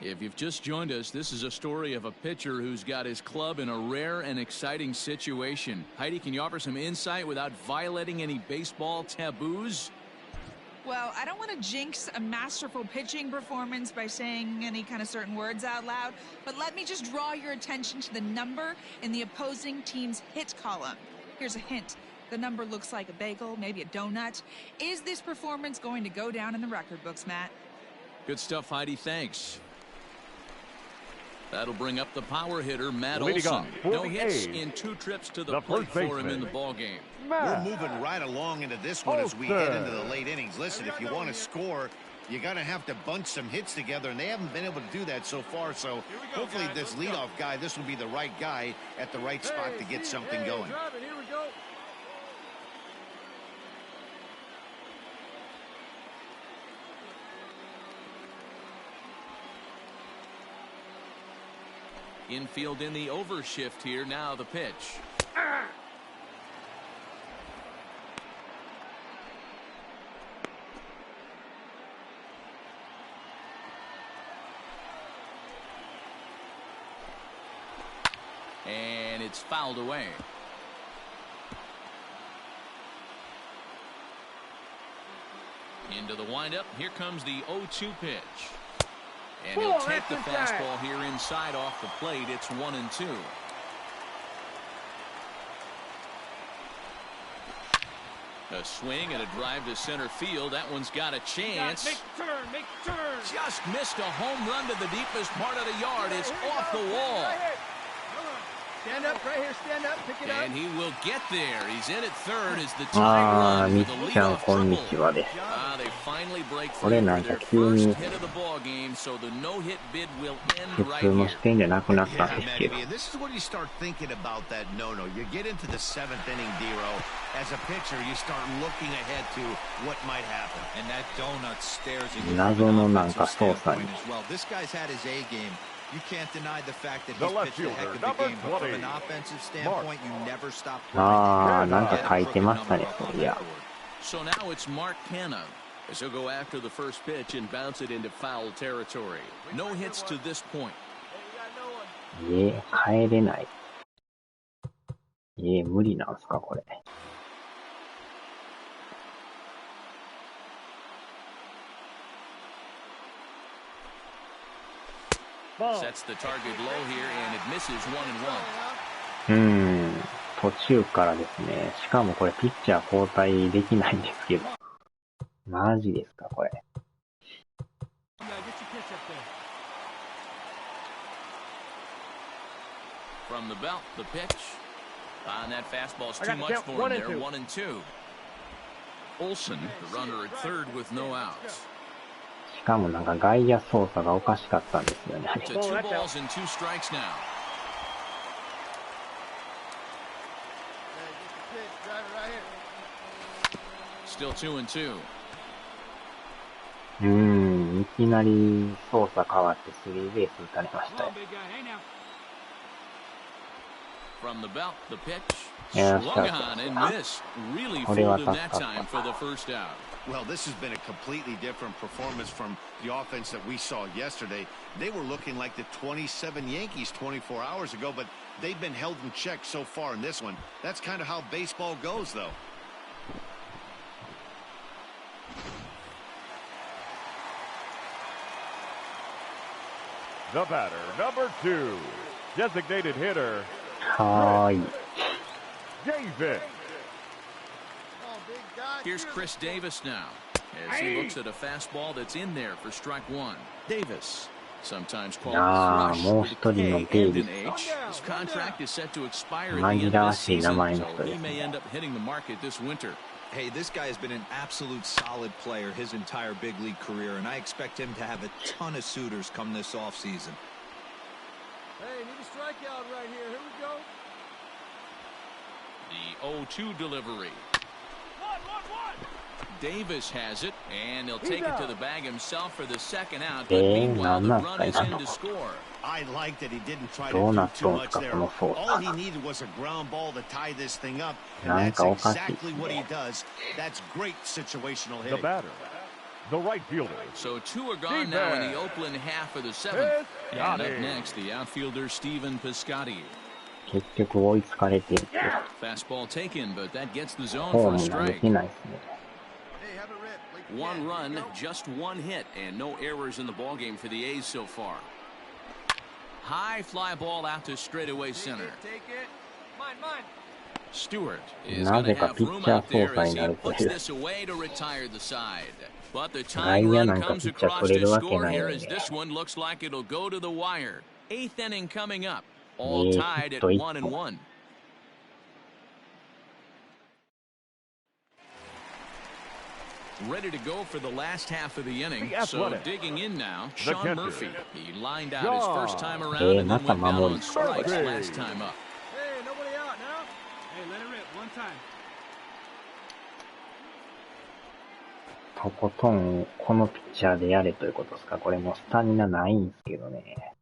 If you've just joined us, this is a story of a pitcher who's got his club in a rare and exciting situation. Heidi, can you offer some insight without violating any baseball taboos? Well, I don't want to jinx a masterful pitching performance by saying any kind of certain words out loud, but let me just draw your attention to the number in the opposing team's hit column. Here's a hint. The number looks like a bagel, maybe a donut. Is this performance going to go down in the record books, Matt? Good stuff, Heidi. Thanks. That'll bring up the power hitter, Matt Olson. No hits in 2 trips to the plate for him in the ballgame. We're moving right along into this one as we head into the late innings. Listen, if you want to score, you're going to have to bunch some hits together, and they haven't been able to do that so far. So hopefully this leadoff guy, this will be the right guy at the right spot to get something going. Here we go. Infield in the overshift here. Now the pitch. And it's fouled away. Into the windup. Here comes the 0-2 pitch. And he'll take the fastball here inside off the plate. It's 1-2. A swing and a drive to center field. That one's got a chance. Make turn. Just missed a home run to the deepest part of the yard. It's off the wall. Stand up right here. Stand up. Pick it up. And he will get there. He's in at third as the tie run with the leadoff triple. They finally break through for their first hit of the ball game, so the no-hit bid will end right here. And this is when you start thinking about that no-no. You get into the 7th inning, Dero. As a pitcher, you start looking ahead to what might happen. And that donut stares at you. Well, this guy's had his A game. You can't deny the fact that he's pitched a heck of a game, but from an offensive standpoint, you never stop playing. So now it's Mark Canha as he'll go after the first pitch and bounce it into foul territory. No hits to this point. 帰れない。無理なんすかこれ。Sets the target low here and it misses 1-1. 途中からですね。しかもこれピッチャー交代できないんですけど。マジですかこれ。From the belt, the pitch. On that fastball's too much for him there. 1-2. Olson, the runner at third with no outs. しかもなんか外野操作がおかしかったんですよね。To 2 balls and 2 strikes now. Still 2-2. いきなり操作変わってスリーベース打たれましたよ。From the belt, the pitch. Swung on and missed. Really fooled him that time for the first out. Well, this has been a completely different performance from the offense that we saw yesterday. They were looking like the 27 Yankees 24 hours ago, but they've been held in check so far in this one. That's kind of how baseball goes, though. The batter, number 2, designated hitter, Davis. Here's Chris Davis now as he looks at a fastball that's in there for strike 1. Davis, sometimes called Thrush with a K and an H. His contract is set to expire at the end of this season, so he may end up hitting the market this winter. Hey, this guy has been an absolute solid player his entire big league career, and I expect him to have a ton of suitors come this offseason. Hey, need a strikeout right here. Here we go. The 0-2 delivery. Davis has it, and he'll take it to the bag himself for the second out. But meanwhile, the run is in to score. I like that he didn't try to do too much there. All he needed was a ground ball to tie this thing up, and that's exactly what he does. That's great situational hitting. The batter, the right fielder. So two are gone now in the opening half of the seventh. And up next, the outfielder Stephen Piscotty. 結局追いつかれてるけど、 Fastball taken, but that gets the zone ホー for a ムがで strike. きないですね。One run, just one hit, and no errors in the ballgame for the A's so far. High fly ball out to straightaway center. Stewart is going to have room out there as he puts this away to retire the side. But the tying run comes across to score here as this one looks like it'll go to the wire. Eighth inning coming up, all tied at 1-1. Ready to go for the last half of the inning. So digging in now, Sean Murphy. He lined out his first time around and then went down on strikes last time up. Hey, nobody out now. Hey, let it rip one time. とことんこのピッチャーでやれということですか。これもうスタミナないんですけどね。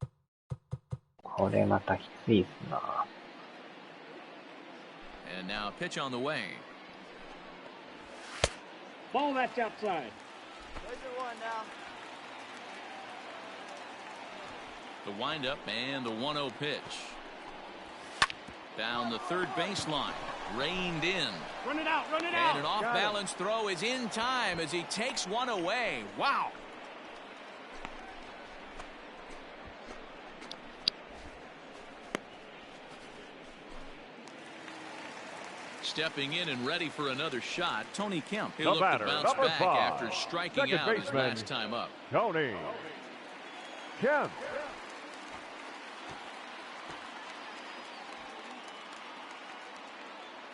これまたきついっすな。And now pitch on the way. Ball that's outside. The windup and the 1-0 pitch. Down the third baseline. Reined in. Run it out, run it And an off-balance throw is in time as he takes one away. Wow. Stepping in and ready for another shot, Tony Kemp. He'll look to bounce back after striking out his last time up. Tony Kemp.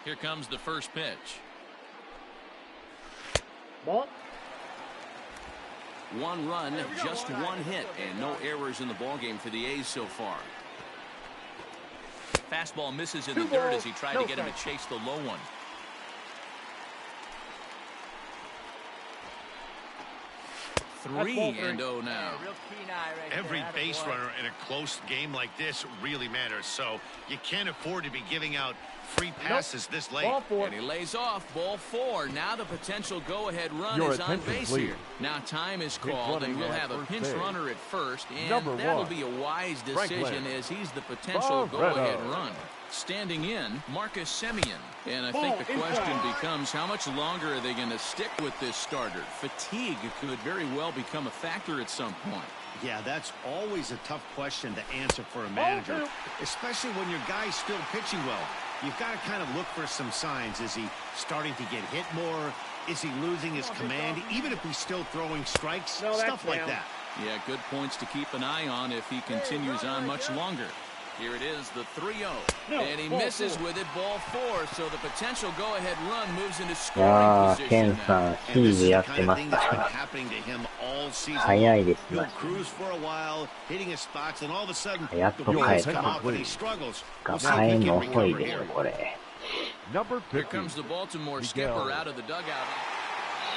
Here comes the first pitch. Ball. One run, just one hit, and no errors in the ballgame for the A's so far. Fastball misses in the dirt as he tried to get him to chase the low one. Three and oh now. Every base runner in a close game like this really matters, so you can't afford to be giving out free passes this late. And he lays off, ball four. Now the potential go-ahead run is on base here. Now time is called, and we'll have a pinch runner at first, and that'll be a wise decision as he's the potential go-ahead run. Standing in, Marcus Semien. And I think the question becomes, how much longer are they going to stick with this starter? Fatigue could very well become a factor at some point. Yeah, that's always a tough question to answer for a manager, especially when your guy's still pitching well. You've got to kind of look for some signs. Is he starting to get hit more? Is he losing his command, even if he's still throwing strikes? Stuff like that. Yeah, good points to keep an eye on if he continues on much longer. Here it is, the 3-0. And he misses with it, ball four. So the potential go-ahead run moves into scoring position now. And this is the kind of thing that's been happening to him all season. 早いですね。 He'll cruise for a while, hitting his spots, and all of a sudden, やっ the と wheels 帰っ come た。 off and he struggles. が We'll see if 帰 he ん can の遅い recover でし here. ょ、これ。Number Here 50. comes the Baltimore skipper out of the dugout.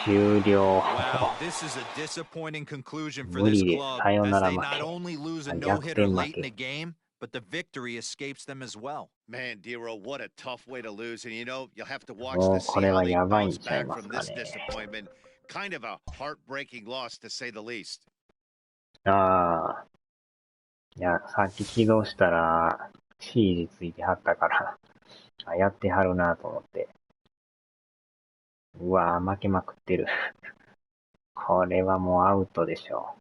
終了。 Wow, this is a disappointing conclusion for 無 this 理です。 club さよ as なら they 負 not け。 only lose a 逆 no-hitter 転負 late in け the。game, but the victory escapes them as well. Man, Dero, what a tough way to lose. And, you know, you'll have to watch もう to こ see れ how は they やばいん bounce ちゃい back ます from か this ね。 disappointment. Kind of a heartbreaking loss, to say the least. ああ。いや、さっき起動したら、シージついてはったから、あ、やってはるなと思って。うわぁ、負けまくってる。これはもうアウトでしょう。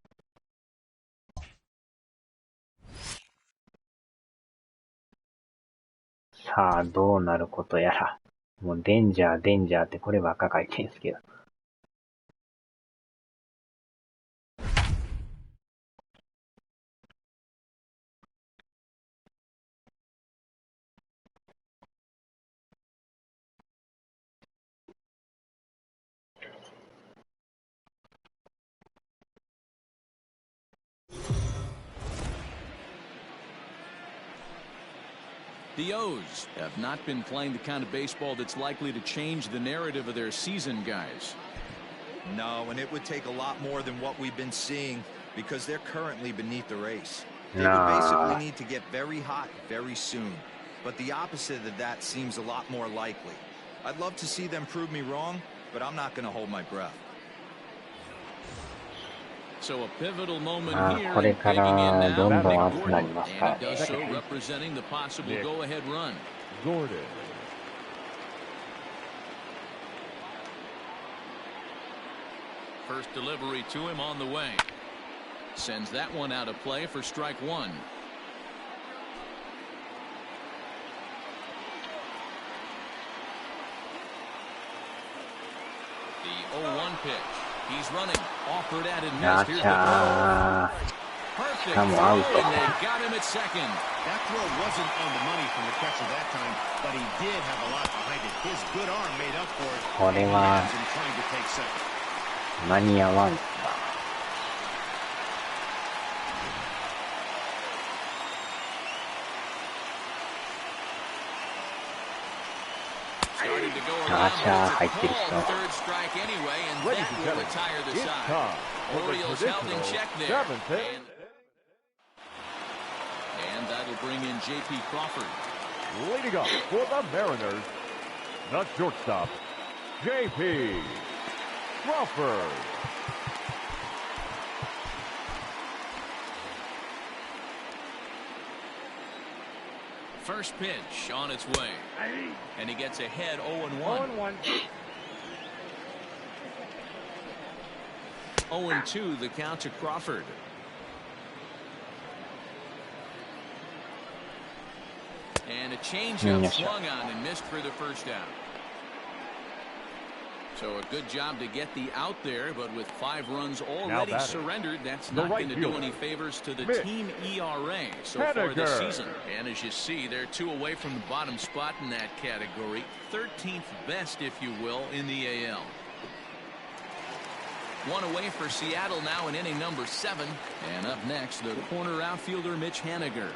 さあ、どうなることやら。もうデンジャー、デンジャーってこればっか書いてんすけど。The O's have not been playing the kind of baseball that's likely to change the narrative of their season, guys. No, and it would take a lot more than what we've been seeing because they're currently beneath the race. They would basically need to get very hot very soon. But the opposite of that seems a lot more likely. I'd love to see them prove me wrong, but I'm not going to hold my breath. So a pivotal moment here これか digging in ら now. どんどん Nick 熱くなり Gordon, ますか and ら it does so ね。 representing the possible Nick go-ahead run. Gordon. First delivery to him on the way. Sends that one out of play for strike one. The 0-1 pitch. He's running. Offered at and や missed. っ Here's ち the throw. ゃー。 Perfect しかもアウト。 throw, and they got him at second. That throw wasn't on the money from the catcher that time, but he did have a lot behind it. His good arm made up for it. これは And trying to take second. 間に合わんか。Started to go あ around, ちゃー but 入っ it's て a る call. 人。 Third strike anyway, and Ladies that and will gentlemen, retire the it's side. time for the Orioles held in traditional check there. seventh inning. And that'll bring in J.P. Crawford. Leading up for the Mariners, the shortstop, J.P. Crawford. First pitch on its way. And he gets ahead 0-1. 0-2 the count to Crawford. And a changeup swung on and missed for the first out. So a good job to get the out there, but with 5 runs already surrendered, that's not going to do any favors to the team ERA so far this season. And as you see, they're 2 away from the bottom spot in that category. 13th best, if you will, in the AL. 1 away for Seattle now in inning number 7. And up next, the corner outfielder Mitch Haniger.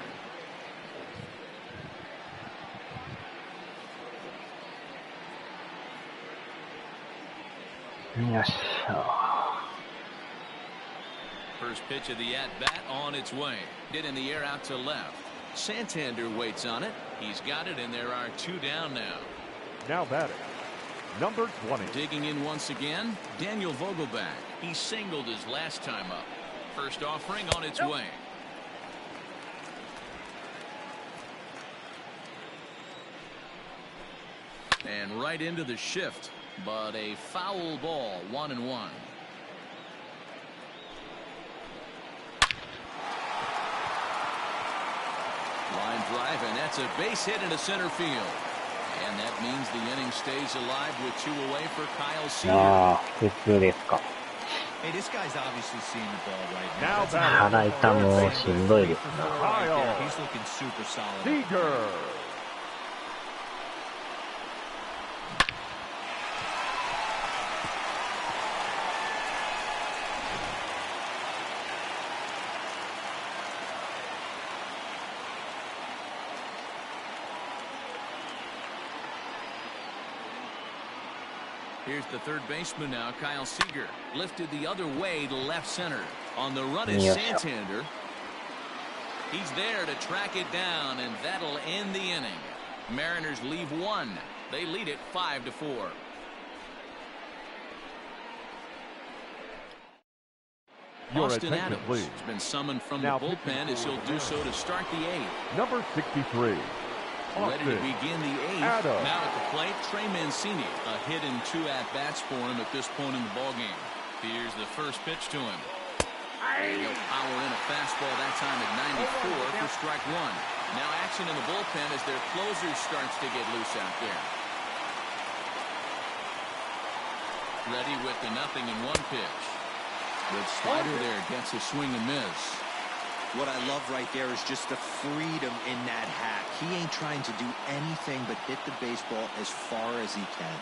First pitch of the at-bat on its way. Hit in the air out to left. Santander waits on it. He's got it, and there are 2 down now. Now batting, number 20. Digging in once again, Daniel Vogelback. He singled his last time up. First offering on its way. And right into the shift, but a foul ball, 1-1. Line drive, and that's a base hit into center field. And that means the inning stays alive with 2 away for Kyle Seager. 普通ですか。 Hey, this guy's obviously seeing the ball right Now now. 腹痛もしんどいですな。 Right there. He's looking super solid. Seager. Here's the third baseman now, Kyle Seager. Lifted the other way to left center. On the run is Santander. He's there to track it down, and that'll end the inning. Mariners leave 1. They lead it 5-4. Austin Adams has been summoned from the bullpen as he'll do so to start the 8th. Number 63. Ready to begin the 8th. Now at the plate, Trey Mancini. A hit in 2 at-bats for him at this point in the ballgame. Here's the first pitch to him. And he'll power in a fastball that time at 94 for strike 1. Now action in the bullpen as their closer starts to get loose out there. Ready with the 0-1 pitch. Good slider there, gets a swing and miss. What I love right there is just the freedom in that hack. He ain't trying to do anything but hit the baseball as far as he can.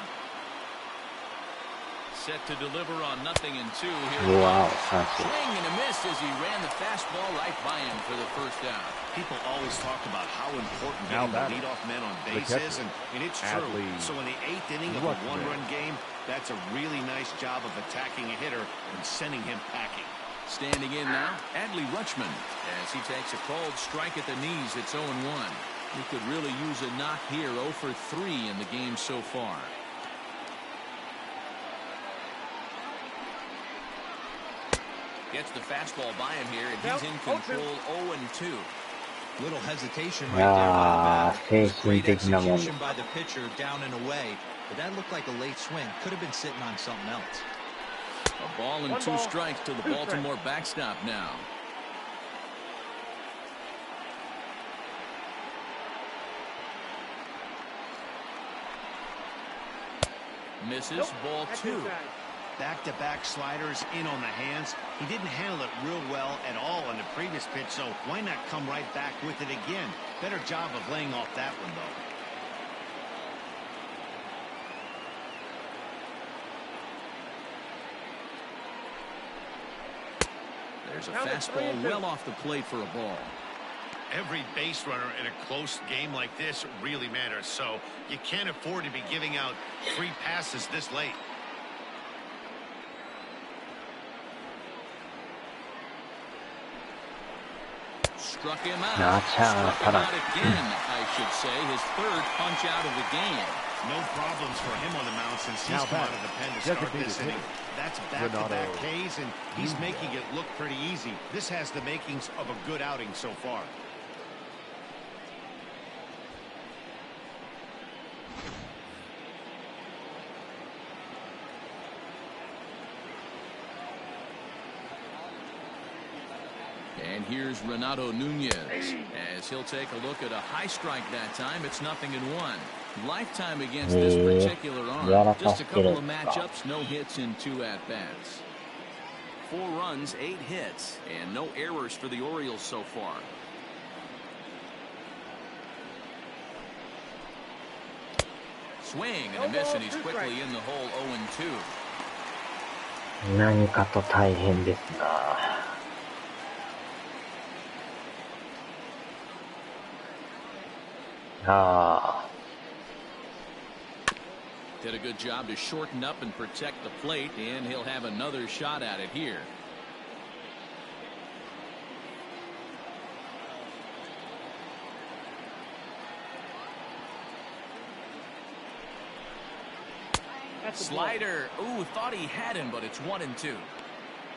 Set to deliver on 0-2 here. Wow, swing and a miss as he ran the fastball right by him for the first out. People always talk about how important getting the leadoff man on base is, and it's true. So in the 8th inning of a 1-run game, that's a really nice job of attacking a hitter and sending him packing. Standing in now, Adley Rutschman, as he takes a called strike at the knees. It's 0-1. He could really use a knock here. 0 for 3 in the game so far. Gets the fastball by him here, and he's in control 0-2. Little hesitation right there by the bat. Great execution by the pitcher down and away, but that looked like a late swing. Could have been sitting on something else. A ball and 2 strikes to the Baltimore backstop now. Misses, ball 2. Back-to-back sliders in on the hands. He didn't handle it real well at all on the previous pitch, so why not come right back with it again? Better job of laying off that one, though. There's a fastball well off the plate for a ball. Every base runner in a close game like this really matters, so you can't afford to be giving out free passes this late. Struck him out. Struck him out again, I should say. His 3rd punch out of the game. No problems for him on the mound since he's come out of the pen to start this inning. That's back-to-back Ks, and he's making it look pretty easy. This has the makings of a good outing so far. And here's Renato Nunez as he'll take a look at a high strike that time. It's 0-1. Lifetime against this particular arm. Just a couple of matchups, no hits in 2 at-bats. 4 runs, 8 hits, and no errors for the Orioles so far. Swing and a miss, and he's quickly in the hole 0-2. 何かと大変ですな。Did a good job to shorten up and protect the plate, and he'll have another shot at it here. Slider. Ooh, thought he had him, but it's 1-2.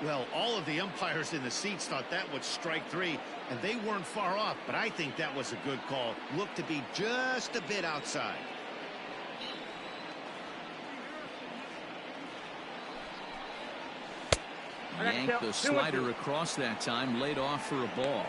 Well, all of the umpires in the seats thought that was strike 3, and they weren't far off, but I think that was a good call. Looked to be just a bit outside. Yanked the slider across that time, laid off for a ball.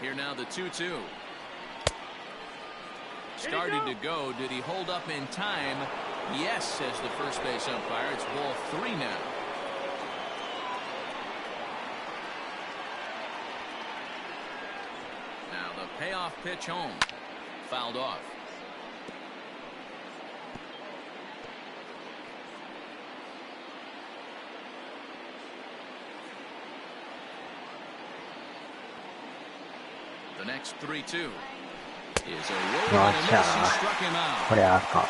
Here now the 2-2. Started to go. Did he hold up in time? Yes, says the first base umpire. It's ball 3 now. Now the payoff pitch home. Fouled off. The next 3-2 is a roll and a miss. He struck him out. これはあかん。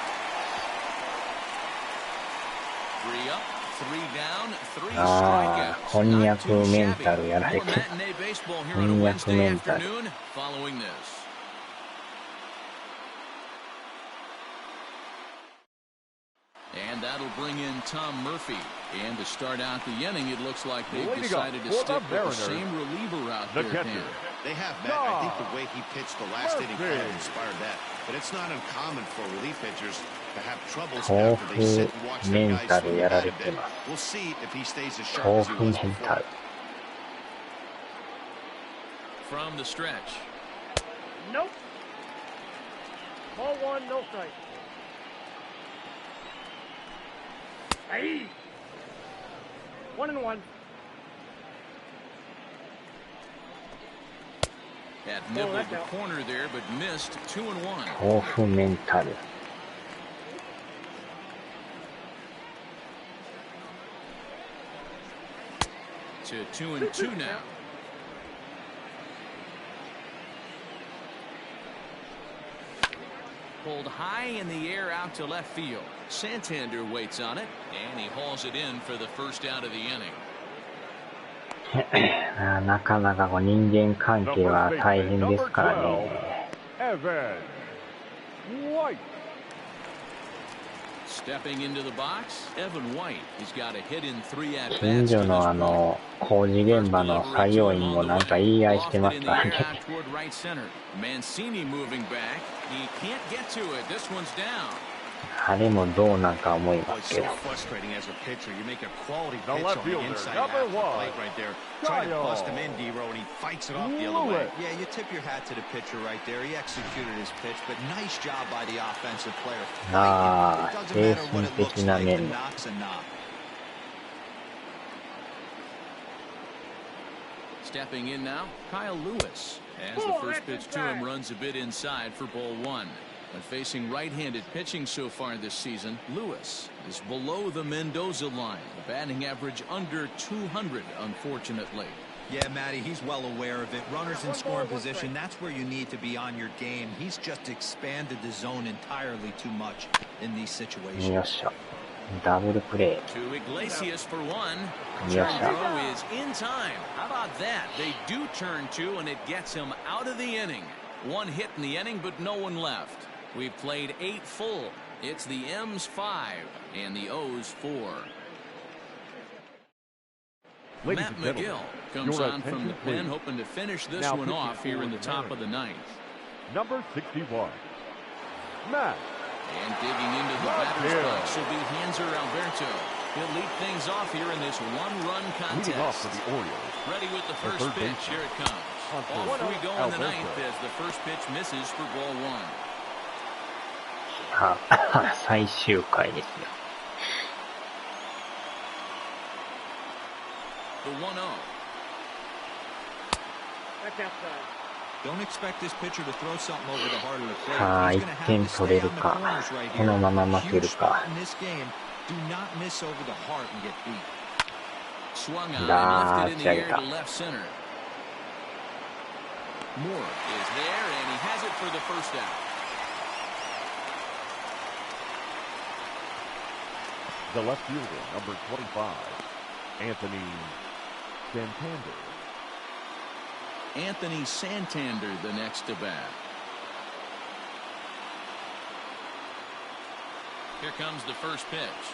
3 up, 3 down, 3 strikeouts. こんにゃくメンタルやられてる。 Matinee baseball here こ on a んにゃく Wednesday メンタル。 afternoon following this. And that'll bring in Tom Murphy. And to start out the inning, it looks like they've decided to stick with the same reliever out there. They have, Matt. I think the way he pitched the last inning kind of inspired that. But it's not uncommon for relief pitchers to have troubles after they sit and watch their guys swing a bit. We'll see if he stays as sharp as he was before. From the stretch. Nope. Ball 1, no strike. Hey. 1-1. Had nibbled the corner there, but missed 2-1. 豆腐メンタル。To 2-2 now. Pulled high in the air out to left field. Santander waits on it, and he hauls it in for the first out of the inning. なかなかこう人間関係は大変ですからね。近所の工事現場の作業員もなんか言い合いしてますからね。あれもどうなんか思いますけど。ああ、精神的な面。Stepping in now, Kyle Lewis, as the first pitch to him runs a bit inside for ball one. But facing right-handed pitching so far this season, Lewis is below the Mendoza line, a batting average under 200, unfortunately. Yeah, Matty, he's well aware of it. Runners in scoring position, that's where you need to be on your game. He's just expanded the zone entirely too much in these situations. Double play. To Iglesias for one. Turn throw is in time. How about that? They do turn two, and it gets him out of the inning. One hit in the inning, but no one left. We've played 8 full. It's the M's 5 and the O's 4. Matt McGill comes on from the pen, hoping to finish this one off here in the top of the ninth. Number 61, Matt. And digging into the batter's box will be Hanser Alberto. He'll lead things off here in this one-run contest. Leading off for the Orioles. Ready with the first pitch. Here it comes. All three go in the ninth as the first pitch misses for ball one. 最終回ですよ。The 1-0. Don't expect this pitcher to throw something over the heart of the plate. さあ、1点取れるか、このまま負けるか。Do not miss over the heart and get beat. Swung on and lifted in the air to left center. Moore is there, and he has it for the first out. The left fielder, number 25, Anthony Santander. Anthony Santander, the next to bat. Here comes the first pitch.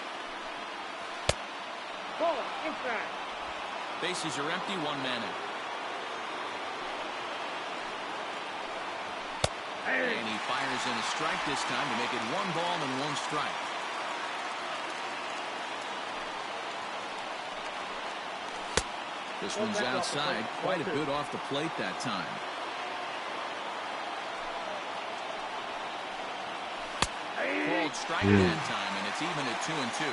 Ball inside. Bases are empty, one man out. And he fires in a strike this time to make it 1 ball and 1 strike. This one's outside, quite a bit off the plate that time. Called strike that time, and it's even at 2-2.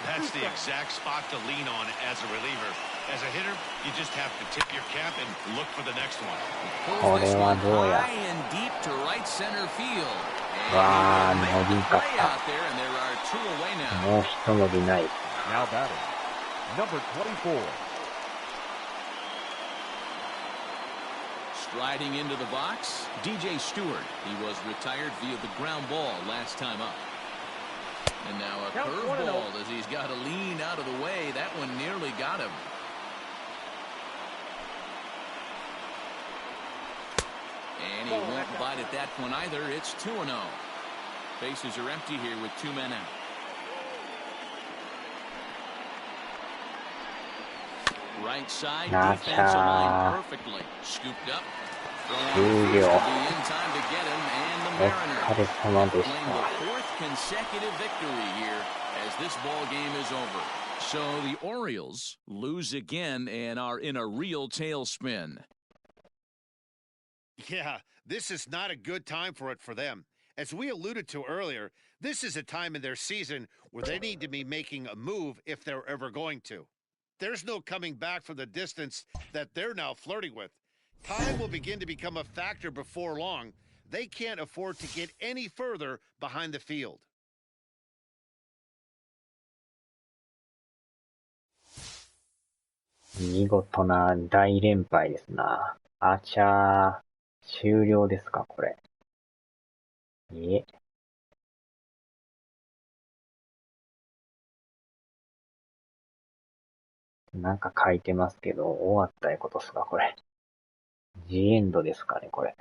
That's the exact spot to lean on as a reliever. As a hitter, you just have to tip your cap and look for the next one. Pulls this one high and deep to right center field. And way out there, and there are 2 away now. Now batting, number 24. Striding into the box, DJ Stewart. He was retired via the ground ball last time up. And now a curveball as he's got to lean out of the way. That one nearly got him. And he won't bite at that one either. It's 2-0. Bases are empty here with 2 men out. Right side, defensive line perfectly. Scooped up. In time to get him, and the Mariners claim the 4th consecutive victory here as this ball game is over. So the Orioles lose again and are in a real tailspin. Yeah, this is not a good time for it for them. As we alluded to earlier, this is a time in their season where they need to be making a move if they're ever going to. There's no coming back from the distance that they're now flirting with. Time will begin to become a factor before long. They can't afford to get any further behind the field. 見事な大連敗ですな。アーチャー終了ですか、これ。なんか書いてますけど、終わったいうことっすか、これ。ジエンドですかね、これ。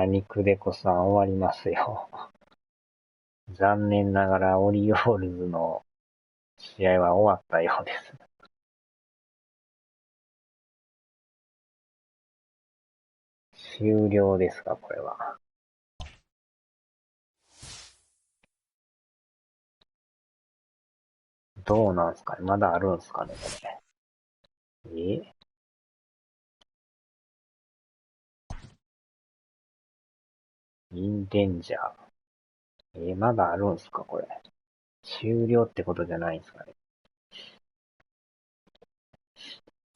肉デコさん終わりますよ。残念ながらオリオールズの試合は終わったようです。終了ですか、これは。どうなんすかね、まだあるんすかね、これ。インデンジャー。まだあるんすか、これ。終了ってことじゃないんすかね。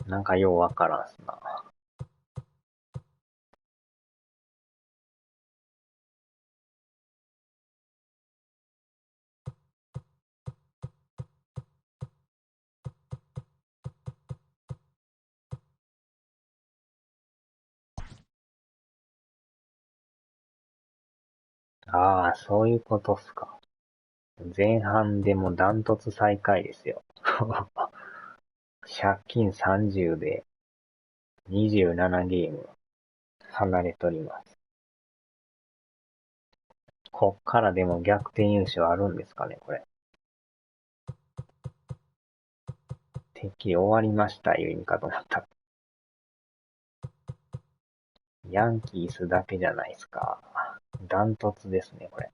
なんかようわからんすな。そういうことっすか。前半でもダントツ最下位ですよ。借金30で27ゲーム離れとります。こっからでも逆転優勝あるんですかね、これ。てっきり終わりましたいう意味かと思った。ヤンキースだけじゃないですか。ダントツですね、これ。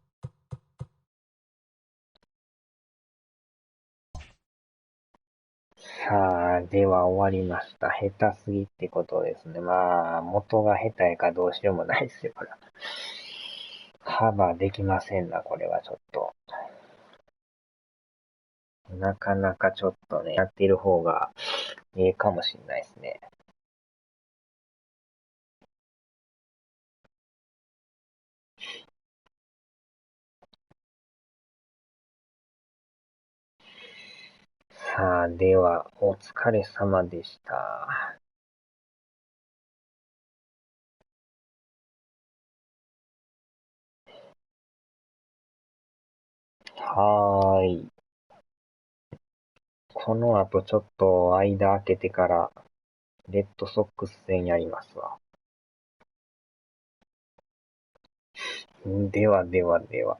さあ、では終わりました。下手すぎってことですね。まあ、元が下手やからどうしようもないですよ、これ。カバーできませんな、これはちょっと。なかなかちょっとね、やっている方がいいかもしれないですね。さあ、では、お疲れ様でした。はーい。この後ちょっと間空けてから、レッドソックス戦やりますわ。ではではでは。